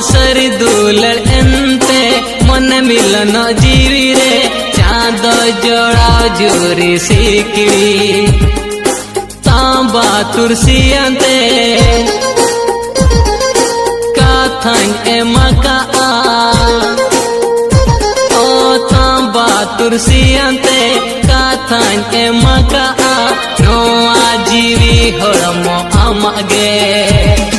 सरी दुलर एंते मन मिलन जीवी रे चाँद जोड़ा जोरी सिकड़ी तांबा तुरसी अंते काथन ए मका ओ तांबा तुरसी अंते काथन ए मका नो आजीवी हरमो अमगे